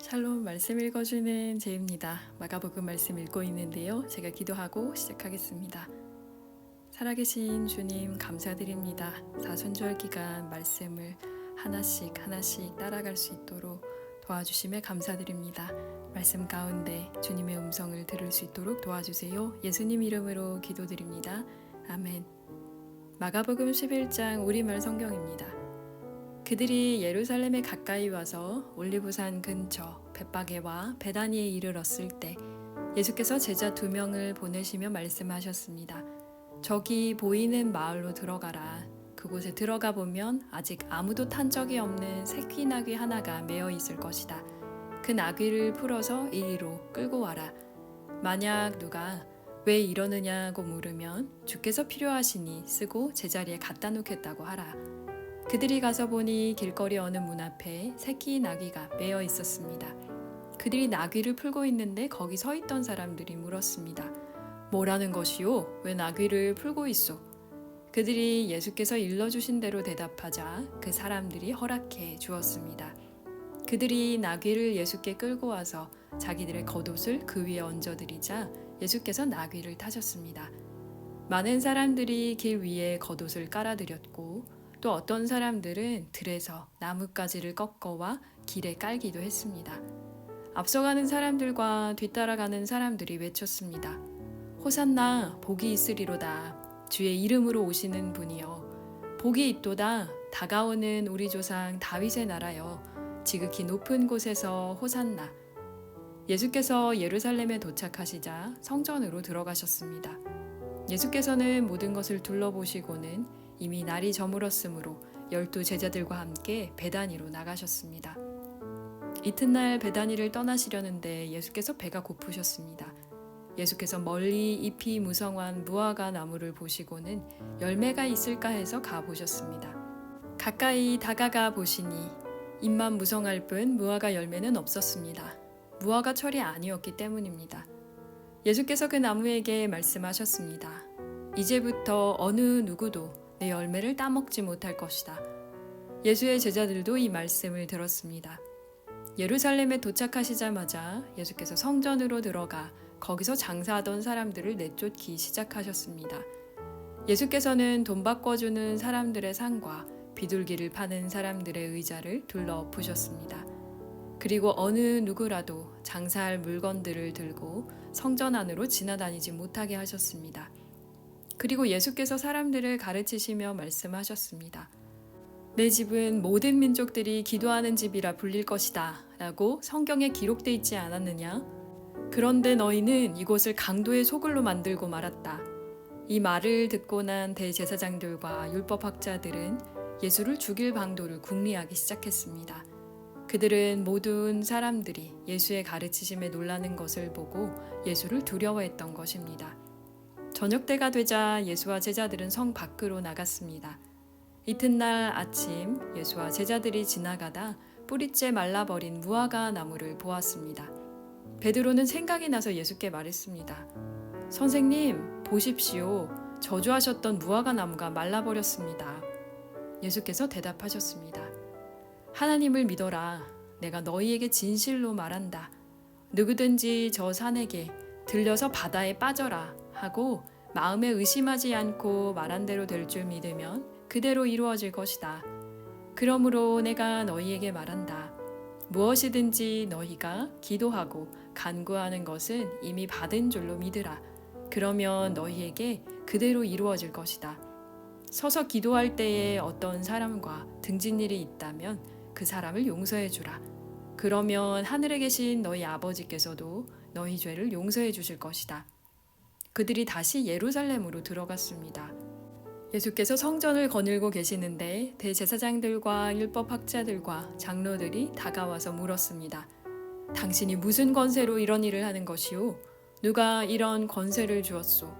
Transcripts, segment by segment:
샬롬 말씀 읽어주는 제입니다. 마가복음 말씀 읽고 있는데요. 제가 기도하고 시작하겠습니다. 살아계신 주님 감사드립니다. 사순절 기간 말씀을 하나씩 따라갈 수 있도록 도와주심에 감사드립니다. 말씀 가운데 주님의 음성을 들을 수 있도록 도와주세요. 예수님 이름으로 기도드립니다. 아멘. 마가복음 11장 우리말 성경입니다. 그들이 예루살렘에 가까이 와서 올리브산 근처 벳바게와 베다니에 이르렀을 때 예수께서 제자 2명을 보내시며 말씀하셨습니다. 저기 보이는 마을로 들어가라. 그곳에 들어가 보면 아직 아무도 탄 적이 없는 새끼 나귀 하나가 매어 있을 것이다. 그 나귀를 풀어서 이리로 끌고 와라. 만약 누가 왜 이러느냐고 물으면 주께서 필요하시니 쓰고 제자리에 갖다 놓겠다고 하라. 그들이 가서 보니 길거리 어느 문 앞에 새끼 나귀가 매어 있었습니다. 그들이 나귀를 풀고 있는데 거기 서 있던 사람들이 물었습니다. 뭐라는 것이요? 왜 나귀를 풀고 있소? 그들이 예수께서 일러주신 대로 대답하자 그 사람들이 허락해 주었습니다. 그들이 나귀를 예수께 끌고 와서 자기들의 겉옷을 그 위에 얹어드리자 예수께서 나귀를 타셨습니다. 많은 사람들이 길 위에 겉옷을 깔아드렸고 또 어떤 사람들은 들에서 나뭇가지를 꺾어와 길에 깔기도 했습니다. 앞서가는 사람들과 뒤따라가는 사람들이 외쳤습니다. 호산나 복이 있으리로다. 주의 이름으로 오시는 분이여. 복이 있도다. 다가오는 우리 조상 다윗의 나라여. 지극히 높은 곳에서 호산나. 예수께서 예루살렘에 도착하시자 성전으로 들어가셨습니다. 예수께서는 모든 것을 둘러보시고는 이미 날이 저물었으므로 12 제자들과 함께 베다니로 나가셨습니다. 이튿날 베다니를 떠나시려는데 예수께서 배가 고프셨습니다. 예수께서 멀리 잎이 무성한 무화과 나무를 보시고는 열매가 있을까 해서 가보셨습니다. 가까이 다가가 보시니 잎만 무성할 뿐 무화과 열매는 없었습니다. 무화과 철이 아니었기 때문입니다. 예수께서 그 나무에게 말씀하셨습니다. 이제부터 어느 누구도 내 열매를 따먹지 못할 것이다. 예수의 제자들도 이 말씀을 들었습니다. 예루살렘에 도착하시자마자 예수께서 성전으로 들어가 거기서 장사하던 사람들을 내쫓기 시작하셨습니다. 예수께서는 돈 바꿔주는 사람들의 상과 비둘기를 파는 사람들의 의자를 둘러 엎으셨습니다. 그리고 어느 누구라도 장사할 물건들을 들고 성전 안으로 지나다니지 못하게 하셨습니다. 그리고 예수께서 사람들을 가르치시며 말씀하셨습니다. 내 집은 모든 민족들이 기도하는 집이라 불릴 것이다 라고 성경에 기록되어 있지 않았느냐? 그런데 너희는 이곳을 강도의 소굴로 만들고 말았다. 이 말을 듣고 난 대제사장들과 율법학자들은 예수를 죽일 방도를 궁리하기 시작했습니다. 그들은 모든 사람들이 예수의 가르치심에 놀라는 것을 보고 예수를 두려워했던 것입니다. 저녁 때가 되자 예수와 제자들은 성 밖으로 나갔습니다. 이튿날 아침 예수와 제자들이 지나가다 뿌리째 말라버린 무화과 나무를 보았습니다. 베드로는 생각이 나서 예수께 말했습니다. 선생님, 보십시오. 저주하셨던 무화과 나무가 말라버렸습니다. 예수께서 대답하셨습니다. 하나님을 믿어라. 내가 너희에게 진실로 말한다. 누구든지 저 산에게 들려서 바다에 빠져라 하고 마음에 의심하지 않고 말한 대로 될 줄 믿으면 그대로 이루어질 것이다. 그러므로 내가 너희에게 말한다. 무엇이든지 너희가 기도하고 간구하는 것은 이미 받은 줄로 믿으라. 그러면 너희에게 그대로 이루어질 것이다. 서서 기도할 때에 어떤 사람과 등진 일이 있다면 그 사람을 용서해 주라. 그러면 하늘에 계신 너희 아버지께서도 너희 죄를 용서해 주실 것이다. 그들이 다시 예루살렘으로 들어갔습니다. 예수께서 성전을 거닐고 계시는데 대제사장들과 율법학자들과 장로들이 다가와서 물었습니다. 당신이 무슨 권세로 이런 일을 하는 것이오? 누가 이런 권세를 주었소?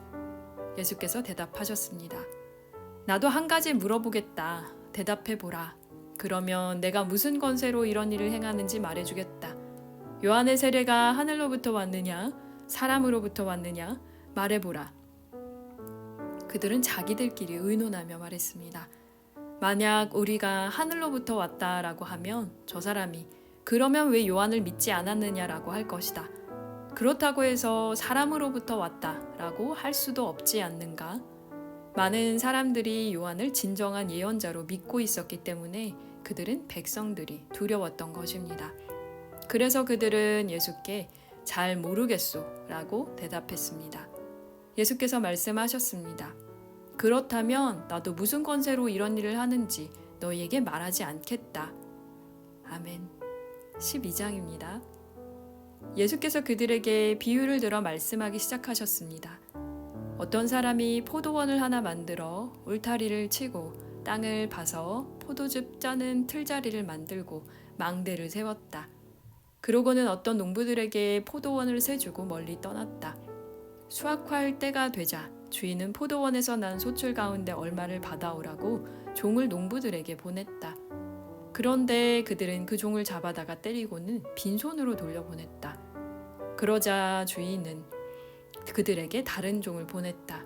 예수께서 대답하셨습니다. 나도 한 가지 물어보겠다. 대답해보라. 그러면 내가 무슨 권세로 이런 일을 행하는지 말해주겠다. 요한의 세례가 하늘로부터 왔느냐? 사람으로부터 왔느냐? 말해보라. 그들은 자기들끼리 의논하며 말했습니다. 만약 우리가 하늘로부터 왔다라고 하면 저 사람이 그러면 왜 요한을 믿지 않았느냐라고 할 것이다. 그렇다고 해서 사람으로부터 왔다라고 할 수도 없지 않는가? 많은 사람들이 요한을 진정한 예언자로 믿고 있었기 때문에 그들은 백성들이 두려웠던 것입니다. 그래서 그들은 예수께 잘 모르겠소라고 대답했습니다. 예수께서 말씀하셨습니다. 그렇다면 나도 무슨 권세로 이런 일을 하는지 너희에게 말하지 않겠다. 아멘. 12장입니다. 예수께서 그들에게 비유를 들어 말씀하기 시작하셨습니다. 어떤 사람이 포도원을 하나 만들어 울타리를 치고 땅을 파서 포도즙 짜는 틀자리를 만들고 망대를 세웠다. 그러고는 어떤 농부들에게 포도원을 세주고 멀리 떠났다. 수확할 때가 되자 주인은 포도원에서 난 소출 가운데 얼마를 받아오라고 종을 농부들에게 보냈다. 그런데 그들은 그 종을 잡아다가 때리고는 빈손으로 돌려보냈다. 그러자 주인은 그들에게 다른 종을 보냈다.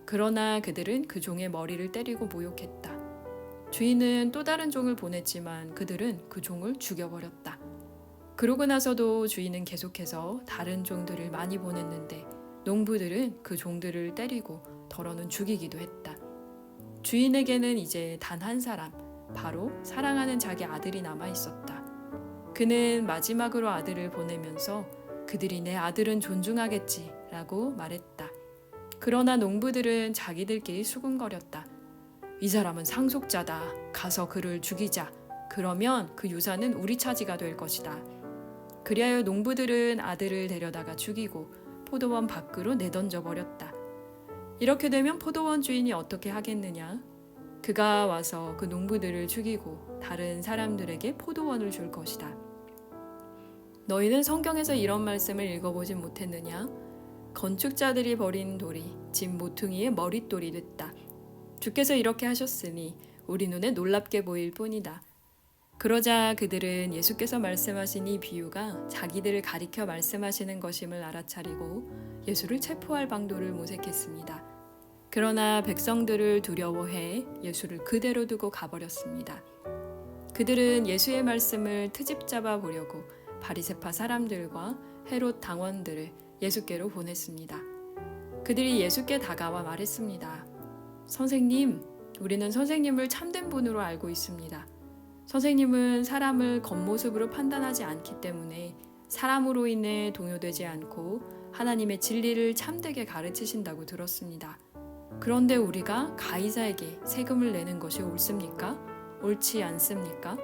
그러나 그들은 그 종의 머리를 때리고 모욕했다. 주인은 또 다른 종을 보냈지만 그들은 그 종을 죽여버렸다. 그러고 나서도 주인은 계속해서 다른 종들을 많이 보냈는데 농부들은 그 종들을 때리고 더러는 죽이기도 했다. 주인에게는 이제 단 한 사람, 바로 사랑하는 자기 아들이 남아 있었다. 그는 마지막으로 아들을 보내면서 그들이 내 아들은 존중하겠지 라고 말했다. 그러나 농부들은 자기들끼리 수군거렸다. 이 사람은 상속자다. 가서 그를 죽이자. 그러면 그 유산은 우리 차지가 될 것이다. 그리하여 농부들은 아들을 데려다가 죽이고 포도원 밖으로 내던져 버렸다. 이렇게 되면 포도원 주인이 어떻게 하겠느냐? 그가 와서 그 농부들을 죽이고 다른 사람들에게 포도원을 줄 것이다. 너희는 성경에서 이런 말씀을 읽어보지 못했느냐? 건축자들이 버린 돌이 집 모퉁이의 머릿돌이 됐다. 주께서 이렇게 하셨으니 우리 눈에 놀랍게 보일 뿐이다. 그러자 그들은 예수께서 말씀하신 이 비유가 자기들을 가리켜 말씀하시는 것임을 알아차리고 예수를 체포할 방도를 모색했습니다. 그러나 백성들을 두려워해 예수를 그대로 두고 가버렸습니다. 그들은 예수의 말씀을 트집 잡아 보려고 바리새파 사람들과 헤롯 당원들을 예수께로 보냈습니다. 그들이 예수께 다가와 말했습니다. 선생님, 우리는 선생님을 참된 분으로 알고 있습니다. 선생님은 사람을 겉모습으로 판단하지 않기 때문에 사람으로 인해 동요되지 않고 하나님의 진리를 참되게 가르치신다고 들었습니다. 그런데 우리가 가이사에게 세금을 내는 것이 옳습니까? 옳지 않습니까?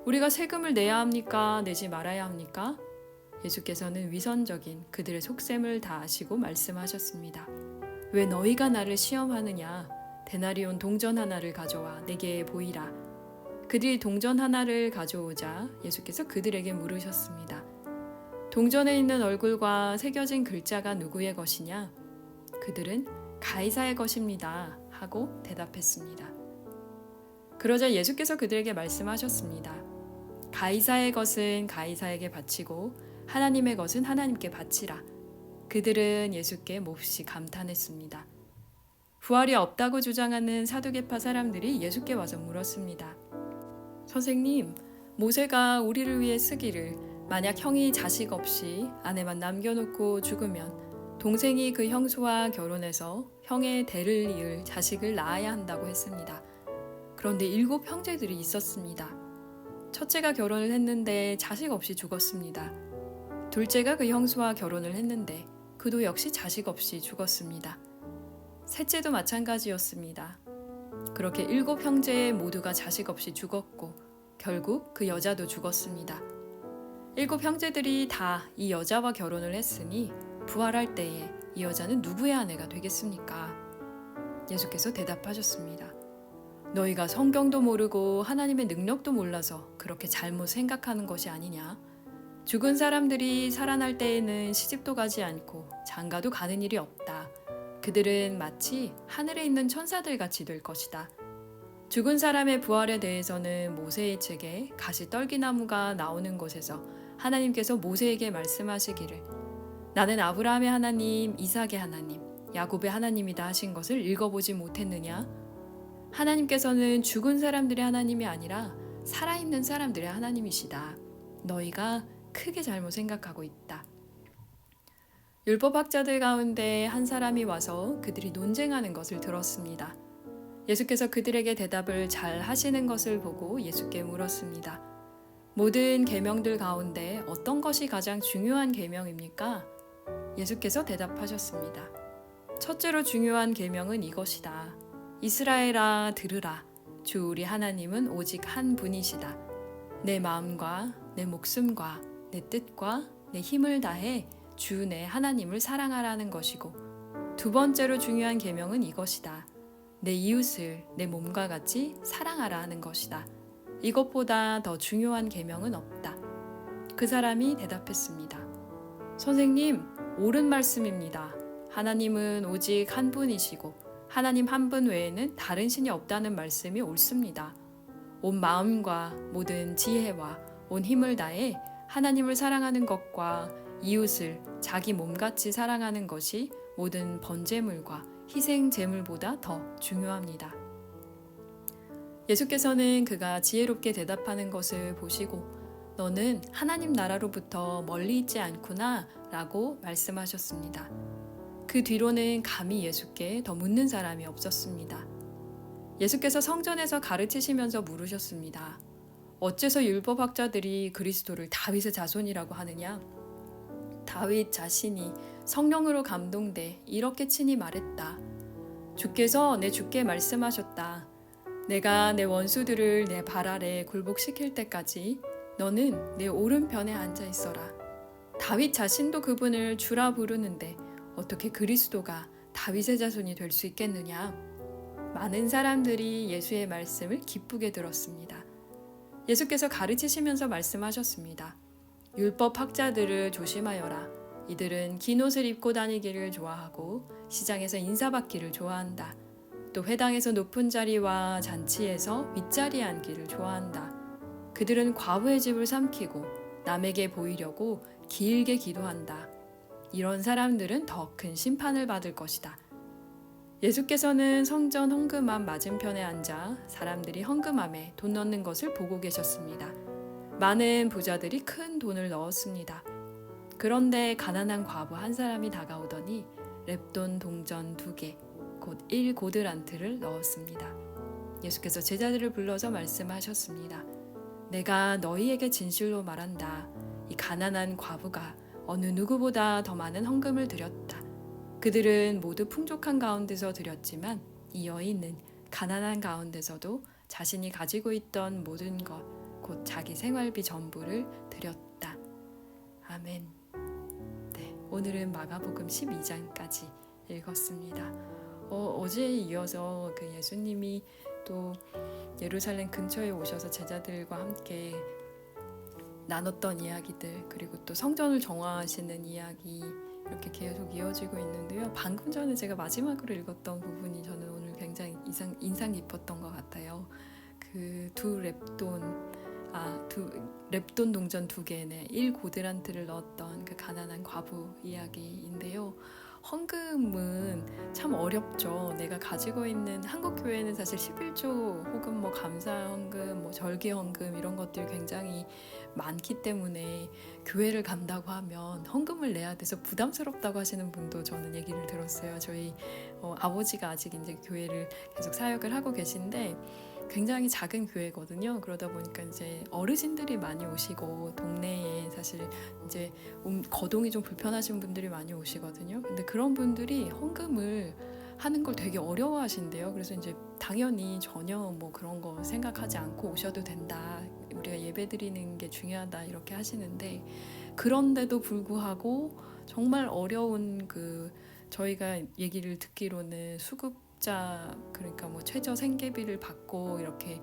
우리가 세금을 내야 합니까? 내지 말아야 합니까? 예수께서는 위선적인 그들의 속셈을 다 아시고 말씀하셨습니다. 왜 너희가 나를 시험하느냐? 데나리온 동전 하나를 가져와 내게 보이라. 그들이 동전 하나를 가져오자 예수께서 그들에게 물으셨습니다. 동전에 있는 얼굴과 새겨진 글자가 누구의 것이냐? 그들은 가이사의 것입니다. 하고 대답했습니다. 그러자 예수께서 그들에게 말씀하셨습니다. 가이사의 것은 가이사에게 바치고 하나님의 것은 하나님께 바치라. 그들은 예수께 몹시 감탄했습니다. 부활이 없다고 주장하는 사두개파 사람들이 예수께 와서 물었습니다. 선생님, 모세가 우리를 위해 쓰기를 만약 형이 자식 없이 아내만 남겨놓고 죽으면 동생이 그 형수와 결혼해서 형의 대를 이을 자식을 낳아야 한다고 했습니다. 그런데 7 형제들이 있었습니다. 첫째가 결혼을 했는데 자식 없이 죽었습니다. 둘째가 그 형수와 결혼을 했는데 그도 역시 자식 없이 죽었습니다. 셋째도 마찬가지였습니다. 그렇게 7 형제 모두가 자식 없이 죽었고 결국 그 여자도 죽었습니다. 7 형제들이 다 이 여자와 결혼을 했으니 부활할 때에 이 여자는 누구의 아내가 되겠습니까? 예수께서 대답하셨습니다. 너희가 성경도 모르고 하나님의 능력도 몰라서 그렇게 잘못 생각하는 것이 아니냐? 죽은 사람들이 살아날 때에는 시집도 가지 않고 장가도 가는 일이 없다. 그들은 마치 하늘에 있는 천사들 같이 될 것이다. 죽은 사람의 부활에 대해서는 모세의 책에 가시떨기나무가 나오는 곳에서 하나님께서 모세에게 말씀하시기를 나는 아브라함의 하나님, 이삭의 하나님, 야곱의 하나님이다 하신 것을 읽어보지 못했느냐? 하나님께서는 죽은 사람들의 하나님이 아니라 살아있는 사람들의 하나님이시다. 너희가 크게 잘못 생각하고 있다. 율법학자들 가운데 한 사람이 와서 그들이 논쟁하는 것을 들었습니다. 예수께서 그들에게 대답을 잘 하시는 것을 보고 예수께 물었습니다. 모든 계명들 가운데 어떤 것이 가장 중요한 계명입니까? 예수께서 대답하셨습니다. 첫째로 중요한 계명은 이것이다. 이스라엘아 들으라. 주 우리 하나님은 오직 한 분이시다. 내 마음과 내 목숨과 내 뜻과 내 힘을 다해 주 내 하나님을 사랑하라는 것이고, 두 번째로 중요한 계명은 이것이다. 내 이웃을 내 몸과 같이 사랑하라 하는 것이다. 이것보다 더 중요한 계명은 없다. 그 사람이 대답했습니다. 선생님, 옳은 말씀입니다. 하나님은 오직 한 분이시고 하나님 한 분 외에는 다른 신이 없다는 말씀이 옳습니다. 온 마음과 모든 지혜와 온 힘을 다해 하나님을 사랑하는 것과 이웃을 자기 몸같이 사랑하는 것이 모든 번제물과 희생 제물보다 더 중요합니다. 예수께서는 그가 지혜롭게 대답하는 것을 보시고 너는 하나님 나라로부터 멀리 있지 않구나 라고 말씀하셨습니다. 그 뒤로는 감히 예수께 더 묻는 사람이 없었습니다. 예수께서 성전에서 가르치시면서 물으셨습니다. 어째서 율법학자들이 그리스도를 다윗의 자손이라고 하느냐? 다윗 자신이 성령으로 감동돼 이렇게 친히 말했다. 주께서 내 주께 말씀하셨다. 내가 내 원수들을 내 발 아래 굴복시킬 때까지 너는 내 오른편에 앉아 있어라. 다윗 자신도 그분을 주라 부르는데 어떻게 그리스도가 다윗의 자손이 될 수 있겠느냐? 많은 사람들이 예수의 말씀을 기쁘게 들었습니다. 예수께서 가르치시면서 말씀하셨습니다. 율법 학자들을 조심하여라. 이들은 긴 옷을 입고 다니기를 좋아하고 시장에서 인사받기를 좋아한다. 또 회당에서 높은 자리와 잔치에서 윗자리에 앉기를 좋아한다. 그들은 과부의 집을 삼키고 남에게 보이려고 길게 기도한다. 이런 사람들은 더 큰 심판을 받을 것이다. 예수께서는 성전 헌금함 맞은편에 앉아 사람들이 헌금함에 돈 넣는 것을 보고 계셨습니다. 많은 부자들이 큰 돈을 넣었습니다. 그런데 가난한 과부 한 사람이 다가오더니 렙돈 동전 2개, 곧 1고드란트를 넣었습니다. 예수께서 제자들을 불러서 말씀하셨습니다. 내가 너희에게 진실로 말한다. 이 가난한 과부가 어느 누구보다 더 많은 헌금을 드렸다. 그들은 모두 풍족한 가운데서 드렸지만 이 여인은 가난한 가운데서도 자신이 가지고 있던 모든 것, 곧 자기 생활비 전부를 드렸다. 아멘. 네, 오늘은 마가복음 12장까지 읽었습니다. 어제에 이어서 그 예수님이 또 예루살렘 근처에 오셔서 제자들과 함께 나눴던 이야기들, 그리고 또 성전을 정화하시는 이야기 이렇게 계속 이어지고 있는데요. 방금 전에 제가 마지막으로 읽었던 부분이 저는 오늘 굉장히 인상 깊었던 것 같아요. 그 두 렙돈 동전 2개에 1고드란트를 넣었던 그 가난한 과부 이야기인데요. 헌금은 참 어렵죠. 내가 가지고 있는 한국 교회는 사실 11조 혹은 뭐 감사 헌금, 뭐 절기 헌금 이런 것들이 굉장히 많기 때문에 교회를 간다고 하면 헌금을 내야 돼서 부담스럽다고 하시는 분도 저는 얘기를 들었어요. 저희 아버지가 아직 이제 교회를 계속 사역을 하고 계신데 굉장히 작은 교회거든요. 그러다 보니까 이제 어르신들이 많이 오시고 동네에 사실 이제 거동이 좀 불편하신 분들이 많이 오시거든요. 근데 그런 분들이 헌금을 하는 걸 되게 어려워하신대요. 그래서 이제 당연히 전혀 뭐 그런 거 생각하지 않고 오셔도 된다. 우리가 예배 드리는 게 중요하다 이렇게 하시는데, 그런데도 불구하고 정말 어려운 저희가 얘기를 듣기로는 수급자, 그러니까 뭐 최저 생계비를 받고 이렇게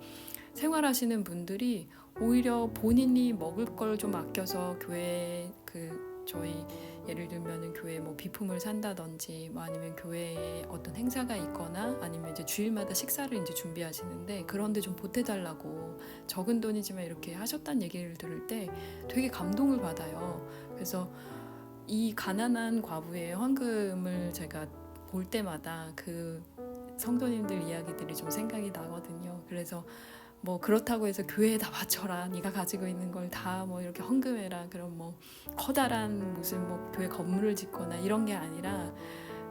생활하시는 분들이 오히려 본인이 먹을 걸 좀 아껴서 교회 저희 예를 들면 교회 뭐 비품을 산다든지 뭐 아니면 교회에 어떤 행사가 있거나 아니면 이제 주일마다 식사를 이제 준비하시는데 그런데 좀 보태달라고 적은 돈이지만 이렇게 하셨다는 얘기를 들을 때 되게 감동을 받아요. 그래서 이 가난한 과부의 헌금을 제가 볼 때마다 그 성도님들 이야기들이 좀 생각이 나거든요. 그래서 뭐 그렇다고 해서 교회에 다 바쳐라, 네가 가지고 있는 걸 다 뭐 이렇게 헌금해라, 그런 뭐 커다란 무슨 뭐 교회 건물을 짓거나 이런 게 아니라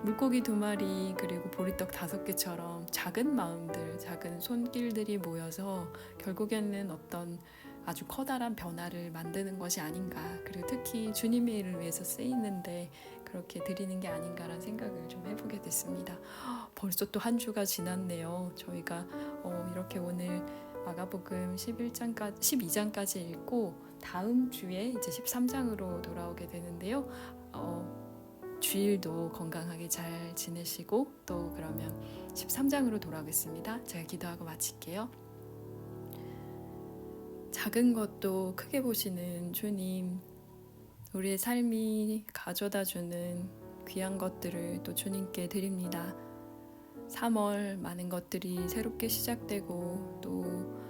물고기 2마리 그리고 보리떡 5개처럼 작은 마음들, 작은 손길들이 모여서 결국에는 어떤 아주 커다란 변화를 만드는 것이 아닌가, 그리고 특히 주님의 일을 위해서 쓰이는데 그렇게 드리는 게 아닌가라는 생각을 좀 해보게 됐습니다. 벌써 또 한 주가 지났네요. 저희가 이렇게 오늘 마가복음 12장까지 읽고 다음 주에 이제 13장으로 돌아오게 되는데요. 주일도 건강하게 잘 지내시고 또 그러면 13장으로 돌아오겠습니다. 제가 기도하고 마칠게요. 작은 것도 크게 보시는 주님, 우리의 삶이 가져다주는 귀한 것들을 또 주님께 드립니다. 3월 많은 것들이 새롭게 시작되고 또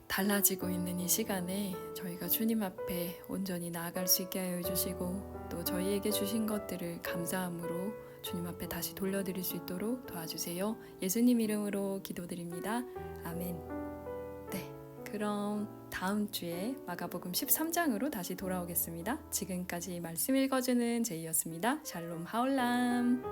달라지고 있는 이 시간에 저희가 주님 앞에 온전히 나아갈 수 있게 하여 주시고 또 저희에게 주신 것들을 감사함으로 주님 앞에 다시 돌려드릴 수 있도록 도와주세요. 예수님 이름으로 기도드립니다. 아멘. 네, 그럼 다음 주에 마가복음 13장으로 다시 돌아오겠습니다. 지금까지 말씀 읽어주는 제이였습니다. 샬롬 하올람.